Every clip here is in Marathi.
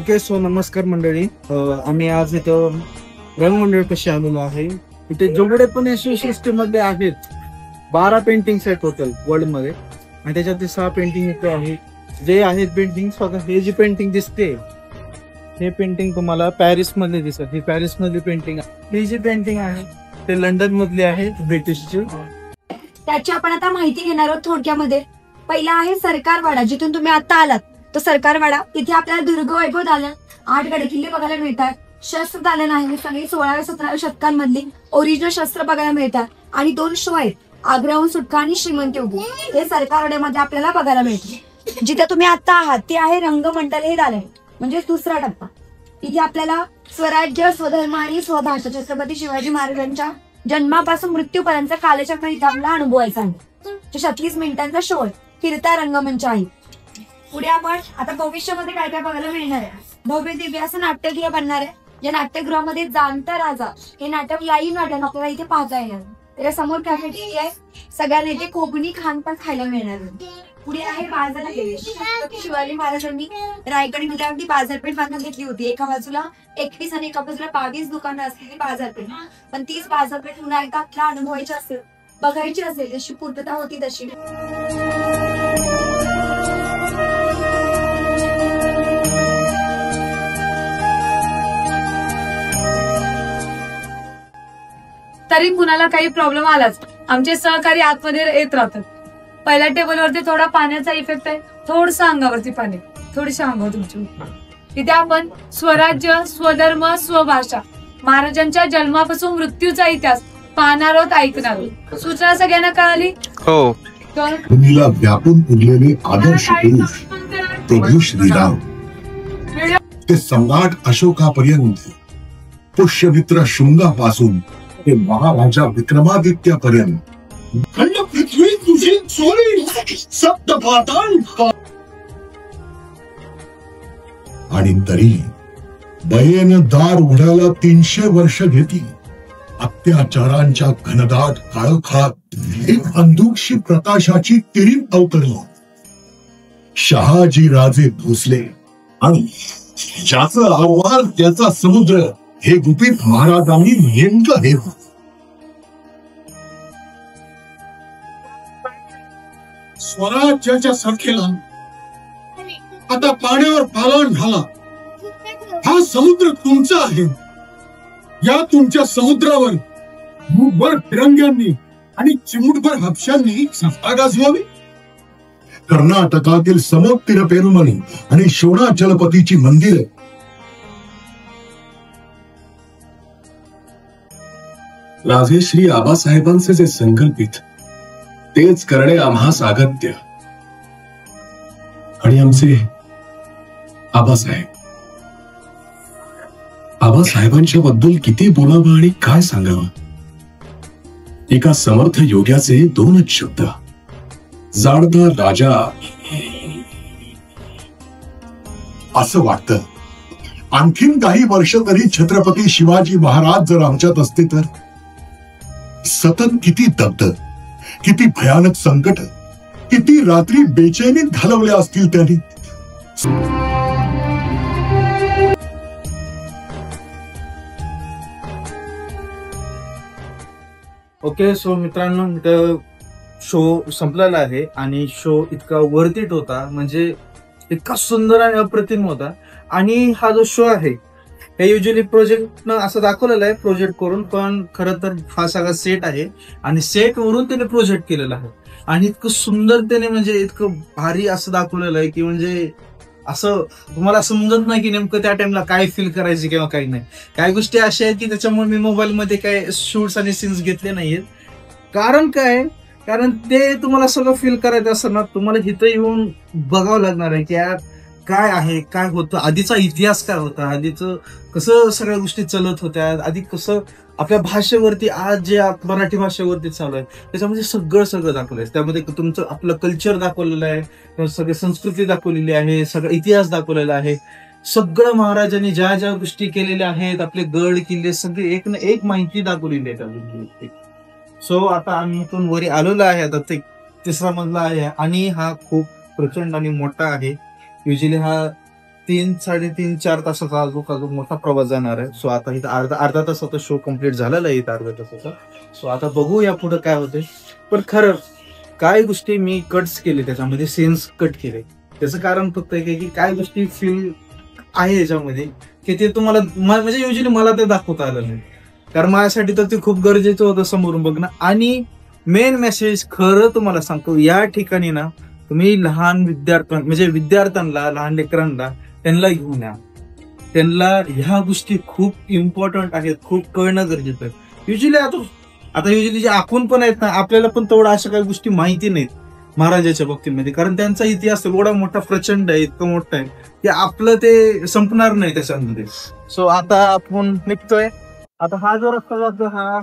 ओके सो नमस्कार मंडळी. आम्ही आज इथं रंगमंडळ कशी आलेलो आहे. इथे जेवढे पण एसयू सिस्टीम मध्ये आहेत 12 पेंटिंग्स आहेत टोटल वर्ल्ड मध्ये आणि त्याच्यात 6 पेंटिंग इथे आहेत जे आहेत पेंटिंग. हे जी पेंटिंग दिसते हे पेंटिंग तुम्हाला पॅरिस मध्ये दिसत. ही पॅरिस मधली पेंटिंग. ही जी पेंटिंग आहे ते लंडन मधली आहे ब्रिटिशची. त्याची आपण आता माहिती घेणार आहोत थोडक्यामध्ये. पहिला आहे सरकारवाडा, जिथून तुम्ही आता आलात तो सरकारवाडा. तिथे आपल्याला दुर्ग वैभव दालन, 8 गडकिल्ले बघायला मिळतात. शस्त्र दालन आहे, सगळी 16व्या-17व्या शतकांमधली ओरिजिनल शस्त्र बघायला मिळतात. आणि 2 शो आहेत, आग्र्याहून सुटका आणि श्रीमंती उभी. हे सरकारवाड्यामध्ये आपल्याला बघायला मिळते. जिथे तुम्ही आता आहात ते आहे रंगमंडल हे दालन, म्हणजे दुसरा टप्पा. इथे आपल्याला स्वराज्य, स्वधर्म आणि स्वभाषा छत्रपती शिवाजी महाराजांच्या जन्मापासून मृत्यूपर्यंत कालचक्र इथे आपल्याला अनुभवायचा आहे. 36 मिनिटांचा शो आहे. फिरता रंगमंच आहे. पुढे आपण आता भविष्यामध्ये काय काय बघायला मिळणार आहे. भव्य दिव्य असं नाट्यगृह बनणार आहे. या नाट्यगृहामध्ये जाणता राजा हे नाटक लाईव्ह नाटक आपल्याला इथे पाहता येणार. त्याच्या समोर कॅफेटेरिया आहे. सगळ्यांना इथे कोकणी खानपान खायला मिळणार आहे. पुढे आहे बाजारपेठ. छत्रपती शिवाजी महाराजांनी रायगड किल्ल्यावरती बाजारपेठ बांधून घेतली होती. एका बाजूला 21 आणि एका बाजूला 22 दुकानं असलेली बाजारपेठ. पण तीच बाजारपेठ पुन्हा एकदा आपल्याला अनुभवायची असेल, बघायची असेल, जशी पूर्तता होती तशी. तरी कुणाला काही प्रॉब्लेम आलाच आमचे सहकारी आतमध्ये येत राहतात. पहिल्या टेबलवरती थोडा पाण्याचा इफेक्ट आहे, थोडस अंगावरती पाणी, थोडीशी अंगावर तुमची. इथे आपण स्वराज्य, स्वधर्म, स्वभाषा, महाराजांच्या जन्मापासून मृत्यूचा इतिहास पाहणार आहोत, ऐकणार आहोत. सूचना सगळ्यांना कळाली? हो. भूमीला व्यापून उरलेले आदर्श पुरुष प्रभू श्रीराम ते सम्राट अशोकापर्यंत, पुष्यमित्र शृंगापासून ते महाराजा विक्रमादित्यापर्यंत, खंड पृथ्वी तुझी सोडी, सप्त पाताळ. आणि तरी दयेनं दार उघडायला 300 वर्ष घेतली. अत्याचारांच्या घनदाट काळोखात एक अंधुकशी प्रकाशाची तिरीम अवतरली. शहाजी राजे भोसले आणि ज्याचं आव्हान त्याचा समुद्र हे गुपित महाराजांनी नेमकं हे. स्वराज्याच्या सखेला आता पाण्यावर पालान झाला. हा समुद्र तुमचा आहे. या तुमच्या समुद्रावर मुठभर फिरंग्यांनी आणि चिमुटभर हापशांनी सत्ता गाजवावी. कर्नाटकातील समुद्र पेरुमणी आणि शोणा जलपतीची मंदिरे, राजे श्री आबासाहेबांचे जे संकल्पित तेच करणे आम्हास अगत्य. आणि आमचे आबासाहेबांच्या बद्दल किती बोलावं आणि काय सांगावं. एका समर्थ योग्याचे 2च शब्द, जाणता राजा. असं वाटतं आणखीन काही वर्ष तरी छत्रपती शिवाजी महाराज जर आमच्यात असते तर. सतत किती दगदग, किती भयानक संकट, किती रात्री बेचैनीत घालवल्या असतील त्यांनी. ओके सो मित्रांनो, शो संपलेला आहे आणि शो इतका वर्थ इट होता, म्हणजे इतका सुंदर आणि अप्रतिम होता. आणि हा जो शो आहे हे युजली प्रोजेक्ट असं दाखवलेलं आहे, प्रोजेक्ट करून, पण खरं तर हा सगळा सेट आहे आणि सेट वरून त्याने प्रोजेक्ट केलेला आहे. आणि इतकं सुंदर त्याने, म्हणजे इतकं भारी असं दाखवलेलं आहे की म्हणजे असं तुम्हाला समजत नाही की नेमकं त्या टाइमला काय फील करायचे किंवा काही नाही. काही गोष्टी अशा आहेत की त्याच्यामुळे मी मोबाईलमध्ये काय शूट्स आणि सीन्स घेतले नाहीयेत. कारण काय, कारण ते तुम्हाला सगळं फील करायचं असं ना, तुम्हाला इथं येऊन बघावं लागणार आहे की यार काय आहे, काय होतं, आधीचा इतिहास काय होता, आधीचं कसं सगळ्या गोष्टी चलत होत्या, आधी कसं आपल्या भाषेवरती आज जे मराठी भाषेवरती चालू आहे त्याच्यामध्ये सगळं दाखवलंय. त्यामध्ये तुमचं आपलं कल्चर दाखवलेलं आहे, सगळी संस्कृती दाखवलेली आहे, सगळं इतिहास दाखवलेला आहे. सगळं महाराजांनी ज्या ज्या गोष्टी केलेल्या आहेत, आपले गड किल्ले सगळे एक ना एक माहिती दाखवलेली आहे. सो आता आम्ही इथून वरी आलेलो आहे. आता ते 3रा मजला आहे आणि हा खूप प्रचंड आणि मोठा आहे. युजली हा 3-3.5-4 तासाचा अजून मोठा प्रवास जाणार आहे. सो आता इथं अर्धा तासाचा शो कम्प्लीट झालेला आहे इथं अर्ध्या तासाचा. सो आता बघू या पुढे काय होते. पण खरं काय गोष्टी मी कट्स केले, त्याच्यामध्ये सेन्स कट केले. त्याचं कारण फक्त एक आहे की काय गोष्टी फील आहे याच्यामध्ये की ते तुम्हाला म्हणजे युजली मला ते दाखवता आलं नाही, कारण माझ्यासाठी तर ते खूप गरजेचं होतं समोरून बघणं. आणि मेन मेसेज खरं तुम्हाला सांगतो, या ठिकाणी ना तुम्ही लहान विद्यार्थ्यांना लहान लेकरांना त्यांना घेऊन या. त्यांना ह्या गोष्टी खूप इम्पॉर्टंट आहेत, खूप कळणं गरजेचं आहे. युजली आता युजली जे आपण पण आहेत ना, आपल्याला पण तेवढं अशा काही गोष्टी माहिती नाहीत महाराजाच्या बाबतीमध्ये, कारण त्यांचा इतिहास एवढा मोठा प्रचंड आहे, इतकं मोठा आहे की आपलं ते संपणार नाही त्याच्यामध्ये. सो आता आपण निघतोय. आता हा जो रस्ता जातो हा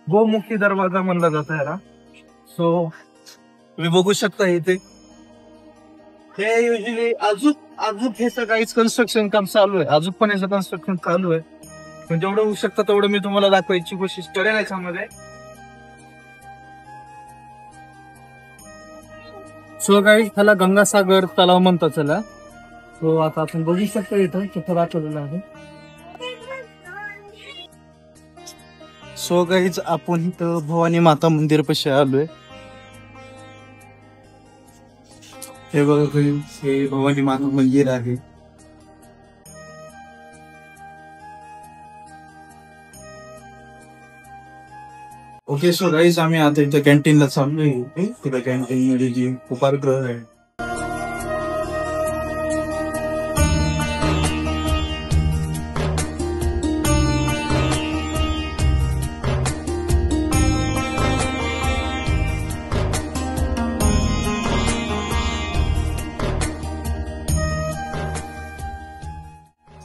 गोमुखी दरवाजा म्हणला जातो याला. सो तुम्ही बघू शकता इथे हे युजली अजून हे सगळीच कन्स्ट्रक्शन काम चालू आहे, अजून पण याचं कन्स्ट्रक्शन चालू आहे. पण जेवढं होऊ शकतं तेवढं मी तुम्हाला दाखवायची कोशिश करेन याच्यामध्ये. सो गाईज ह्याला गंगासागर तलाव म्हणतात त्याला. सो आता आपण बघू शकतो इथं तिथं दाखवलेलं आहे. सो गाईज आपण इथं भवानी माता मंदिर पाशी आलोय. हे बघा हे भवानी माता मंदिर आहे. ओके. सो गाईज आम्ही आता इथं कॅन्टीनला चाललोय. तिथं कॅन्टीन मध्ये जी उपाहारगृह आहे.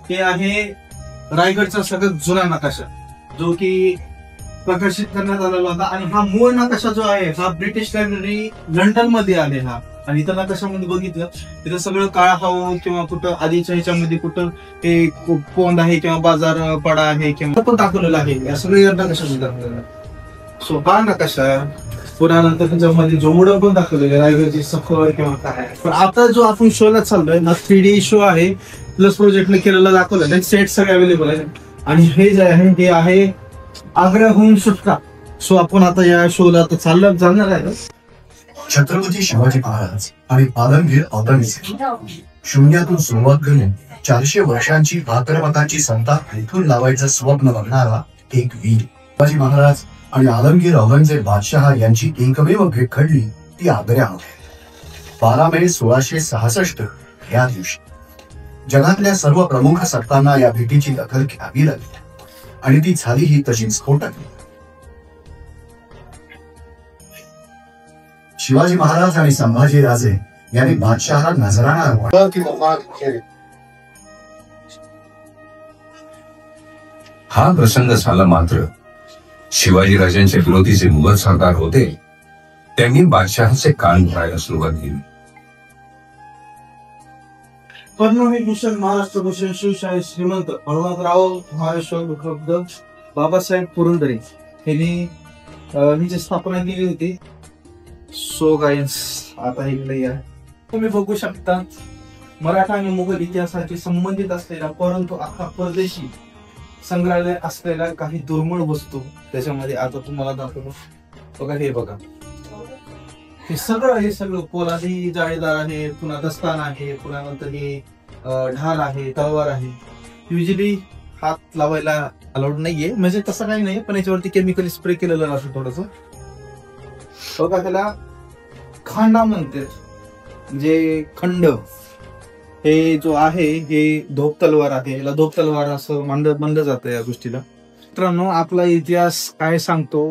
हे आहे रायगडचा सगळ्यात जुना नकाशा, जो की प्रकाशित करण्यात आलेला होता. आणि हा मूळ नकाशा जो आहे हा ब्रिटिश लायब्ररी लंडन मध्ये आले हा. आणि इथं नकाशामध्ये बघितलं तिथं सगळं काळा हवा किंवा कुठं आधीच्या ह्याच्यामध्ये कुठं ते पोंद आहे किंवा बाजार पडा आहे किंवा पण दाखवलेलं आहे, या सगळ्या नकाशामध्ये दाखवलेलं. सो हा नकाशा पुन्हा नंतर त्याच्यामध्ये जेवढं पण दाखवलेलं रायगडची सफर किंवा काय. पण आता जो आपण शोला चाललोय हा 3D शो आहे, प्लस प्रोजेक्टने केलेला दाखवलं, सेट सगळे अवेलेबल आहे. आणि हे जे आहे ते आहे आग्र्याहून सुटका. सो आपण आता या शोला आता चाललं जाणार आहे. छत्रपती शिवाजी महाराज आणि आलमगीर औरंगजेब शून्यातून सुरुवात करून 400 वर्षांची भाद्रपदाची संता इथून लावायचं स्वप्न बघणारा एक वीर. शिवाजी महाराज आणि आलमगीर औरंगजेब बादशहा यांची एकमेव भेट घडली ती आग्र्यामध्ये 12 मे 1666 या दिवशी. जगातल्या सर्व प्रमुख सत्तांना या भेटीची दखल घ्यावी लागली आणि ती झाली ही तशी स्फोटक. शिवाजी महाराज आणि संभाजी राजे यांनी बादशहा नजराना हा प्रसंग झाला, मात्र शिवाजी राजांचे विरोधी जे मुघल सरदार होते त्यांनी बादशहाचे कान भरायला सुरुवात केली. पद्मविभूषण, महाराष्ट्र भूषण, शिवशाही श्रीमंत हनुमंतराव महाराष्ट्र बाबासाहेब पुरंदरे यांनी हिची स्थापना केली होती. सो गाईज आता इकडे या. तुम्ही बघू शकता मराठा आणि मुघल इतिहासाशी संबंधित असलेला परंतु आता परदेशी संग्रहालय असलेल्या काही दुर्मिळ वस्तू त्याच्यामध्ये आता तुम्हाला दाखवतो. बघा हे बघा, हे सगळं पोलादी जाळीदार आहे, पुन्हा दस्तान आहे, पुन्हा नंतर हे ढाल आहे, तलवार आहे. युजली हात लावायला अलाउड नाहीये, म्हणजे तसं काही नाही, पण याच्यावरती केमिकल स्प्रे केलेलं असं थोडस. बघा त्याला खांडा म्हणतात, जे खंड हे जो आहे हे धोप तलवार आहे, याला धोप तलवार असं मानलं जातं या गोष्टीला. मित्रांनो, आपला इतिहास काय सांगतो,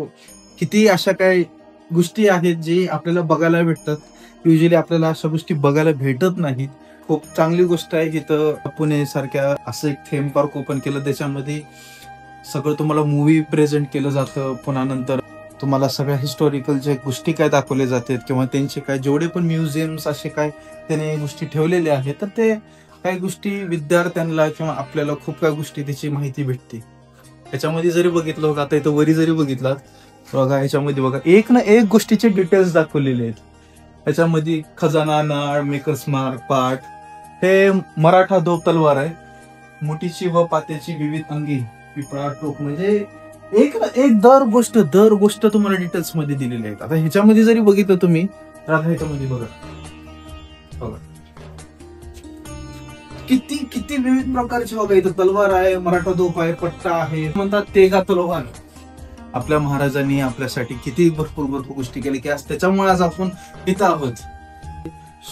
किती अशा काय गोष्टी आहेत जे आपल्याला बघायला भेटतात. युजली आपल्याला अशा गोष्टी बघायला भेटत नाहीत. खूप चांगली गोष्ट आहे की इथं पुणे सारख्या असं एक थेम पार्क ओपन केलं, त्याच्यामध्ये सगळं तुम्हाला मूवी प्रेझेंट केलं जातं. पुन्हा नंतर तुम्हाला सगळ्या हिस्टॉरिकल जे गोष्टी काय दाखवले जातात किंवा त्यांचे काय जेवढे पण म्युझियम्स असे काय त्याने गोष्टी ठेवलेल्या आहेत, तर ते काही गोष्टी विद्यार्थ्यांना किंवा आपल्याला खूप काही गोष्टी त्याची माहिती भेटते. याच्यामध्ये जरी बघितलं बघा, आता इथं वरी जरी बघितलात बघा, याच्यामध्ये बघा एक ना एक गोष्टीचे डिटेल्स दाखवलेले आहेत. याच्यामध्ये खजाना, नाळ, मेकर्स मार्क, पाठ, हे मराठा दो तलवार आहे, मुठीची व पात्याची विविध अंगी पिपळा टोक. म्हणजे एक दर गोष्ट तुम्हाला डिटेल्स मध्ये दिलेली आहेत. आता ह्याच्यामध्ये जरी बघितलं तुम्ही तर आता ह्याच्यामध्ये बघा किती विविध प्रकारचे बघा. इथं तलवार आहे, मराठा तोफ आहे, पट्टा आहे, म्हणतात तेगा तलवार. आपल्या महाराजांनी आपल्यासाठी किती भरपूर गोष्टी केल्या की आज त्याच्यामुळे आज आपण इथं आहोत.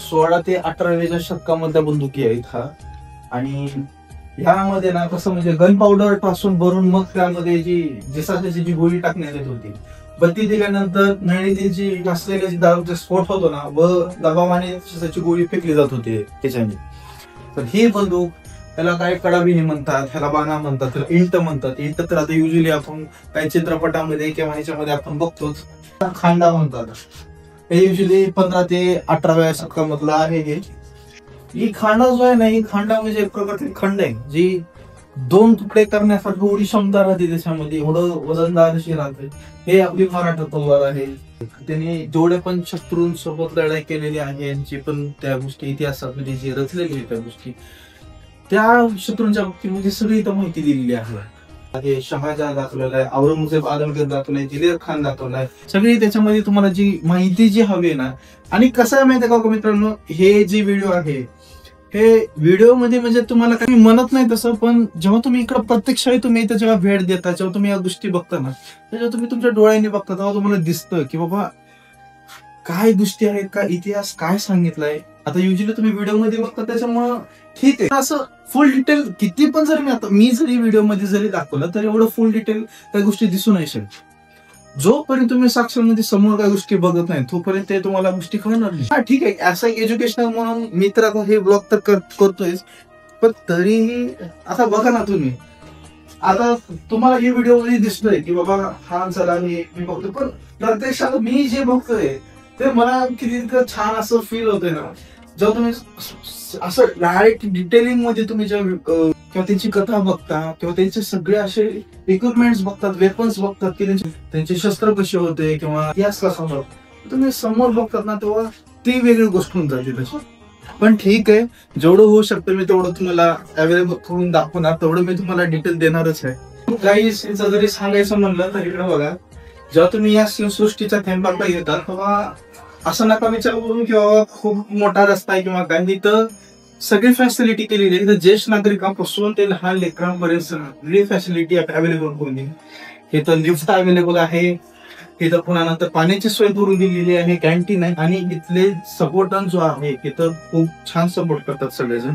16 ते 18व्या शतकामधल्या बंदुकी आहेत हा. आणि ह्यामध्ये ना कसं म्हणजे गन पावडर पासून भरून मग त्यामध्ये जी गोळी टाकण्यात येत होती. बत्ती दिल्यानंतर नळीची असलेले दारूचे स्फोट होतो ना व दबावाने त्याची गोळी फेकली जात होती त्याच्याने. तर ही बंदूक त्याला काय कडाबिनी म्हणतात, ह्याला बाणा म्हणतात, त्याला इंट म्हणतात. इंट तर आता युजली आपण काही चित्रपटामध्ये किंवा ह्याच्यामध्ये आपण बघतोच. खांडा म्हणतात. हे युजली 15 ते 18व्या शतकामधला आहे. ही खांडा जो आहे ना, ही खांडा म्हणजे एक प्रकारची खंड आहे जी 2 तुकडे करण्यासाठी एवढी क्षमता राहते त्याच्यामध्ये, एवढं वजनदार अशी राहते. हे आपली मराठा तलवार आहे. त्यांनी जेवढे पण शत्रूंसोबत लढाई केलेली आहे यांची पण त्या गोष्टी इतिहासामध्ये जी रचलेली आहे त्या गोष्टी त्या शत्रूंच्या बाबतीमध्ये सगळी इथं माहिती दिलेली आहे. शहाजहान दाखवलेला आहे, औरंगजेब आलमगीर दाखवलाय, जिलेर खान दाखवलाय. सगळी त्याच्यामध्ये तुम्हाला जी माहिती जी हवी आहे ना. आणि कसं आहे माहिती आहे का मित्रांनो, हे जे व्हिडिओ आहे हे व्हिडिओ मध्ये म्हणजे तुम्हाला काही म्हणत नाही तसं, पण जेव्हा तुम्ही इकडे प्रत्यक्षाने तुम्ही इथं जेव्हा भेट देता, जेव्हा तुम्ही या गोष्टी बघता ना, तेव्हा तुम्ही तुमच्या डोळ्यांनी बघता तेव्हा तुम्हाला दिसतं की बाबा काय गोष्टी आहेत, का इतिहास काय सांगितलाय. आता युजली तुम्ही व्हिडिओ मध्ये बघता त्याच्यामुळं ठीक आहे. असं फुल डिटेल किती पण जरी मी जरी व्हिडिओ मध्ये जरी दाखवलं तर एवढं फुल डिटेल त्या गोष्टी दिसू नाही शकत. जोपर्यंत तुम्ही साक्षरमध्ये समोर काय गोष्टी बघत नाही तोपर्यंत ते तुम्हाला गोष्टी कळणार नाही. हा ठीक आहे, असं एज्युकेशनल म्हणून मी तर आता हे ब्लॉग तर करतोय, पण तरीही आता बघा ना तुम्ही, आता तुम्हाला हे व्हिडिओ मध्ये दिसतोय की बाबा हा चला मी बघतोय, पण प्रत्यक्षात मी जे बघतोय ते मला किती छान असं फील होतंय ना. जेव्हा तुम्ही असं डायरेक्ट डिटेलिंग मध्ये तुम्ही जेव्हा किंवा त्यांची कथा बघता किंवा त्यांचे सगळे असे इक्विपमेंट्स बघतात, वेपन्स बघतात की त्यांचे शस्त्र कसे होते किंवा इतिहास कसा होता, तुम्ही समोर बघतात ना तेव्हा ती वेगळी गोष्ट होऊन जाते तशी. पण ठीक आहे, जेवढं होऊ शकतं मी तेवढं तुम्हाला अवेलेबल करून दाखवणार, तेवढं मी तुम्हाला डिटेल देणारच आहे. गाईस याचं जरी सांगायचं म्हणलं तर इकडे बघा, जेव्हा तुम्ही या सृष्टीच्या थेंबाकडे येतात तेव्हा असं नका विचार करून किंवा खूप मोठा रस्ता आहे किंवा काय, इथं सगळी फॅसिलिटी केलेली आहे. इथं ज्येष्ठ नागरिकांपासून ते लहान लेकरांपर्यंत सगळी फॅसिलिटी अवेलेबल करून दिली. इथं लिफ्ट अवेलेबल आहे, इथं पुन्हा नंतर पाण्याची सोय करून दिलेली आहे, कॅन्टीन आहे. आणि इथले सपोर्टन जो आहे इथं खूप छान सपोर्ट करतात सगळेजण.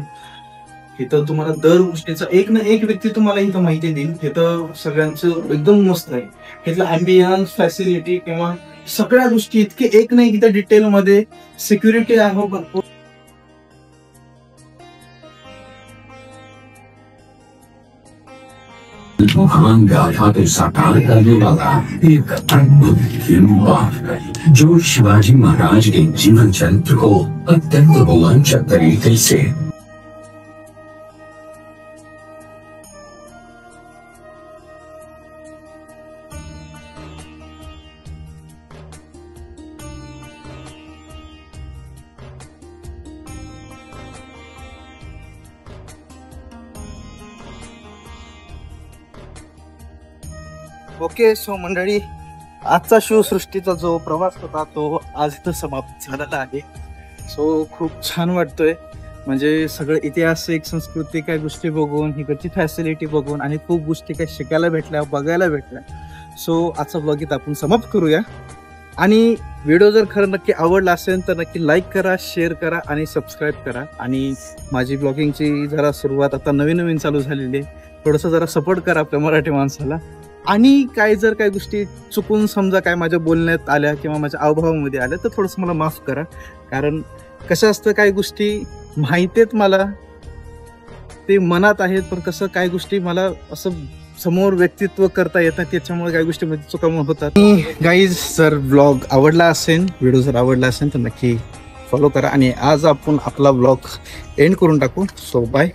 इथं तुम्हाला दर गोष्टीचा एक ना एक व्यक्ती तुम्हाला इथं माहिती देईल. इथं सगळ्यांचं एकदम मस्त आहे. इथलं अँबियन्स, फॅसिलिटी किंवा सगळ्या गोष्टी इतके एक ना एक इथं डिटेल मध्ये सिक्युरिटी आहे भरपूर. गाथा साकार करने वाला एक अद्भुत फिल्म जो शिवाजी महाराज के जीवन चरित्र को अत्यंत रोमांचक तरीके से ओके. सो मंडळी, आजचा शिवसृष्टीचा जो प्रवास होता तो आज इथं समाप्त झालेला आहे. सो खूप छान वाटतोय, म्हणजे सगळं ऐतिहासिक संस्कृती काय गोष्टी बघून, इकडची फॅसिलिटी बघून आणि खूप गोष्टी काय शिकायला भेटल्या, बघायला भेटल्या. सो आजचा ब्लॉग इथं आपण समाप्त करूया. आणि व्हिडिओ जर खरं नक्की आवडला असेल तर नक्की लाईक करा, शेअर करा आणि सबस्क्राईब करा. आणि माझी ब्लॉगिंगची जरा सुरुवात आता नवीन चालू झालेली आहे, थोडंसं जरा सपोर्ट करा आपल्या मराठी माणसाला. आणि काय जर काही गोष्टी चुकून समजा काय माझ्या बोलण्यात आल्या किंवा माझ्या अवभावामध्ये आल्या तर थोडंसं मला माफ करा. कारण कसं असतं, काही गोष्टी माहिती आहेत मला, ते मनात आहेत, पण कसं काही गोष्टी मला असं समोर व्यक्तित्व करता येतात, त्याच्यामुळे काही गोष्टी मध्ये चुका होतात. गाईज, जर ब्लॉग आवडला असेल, व्हिडिओ जर आवडला असेल तर नक्की फॉलो करा. आणि आज आपण आपला ब्लॉग एंड करून टाकू. So bye.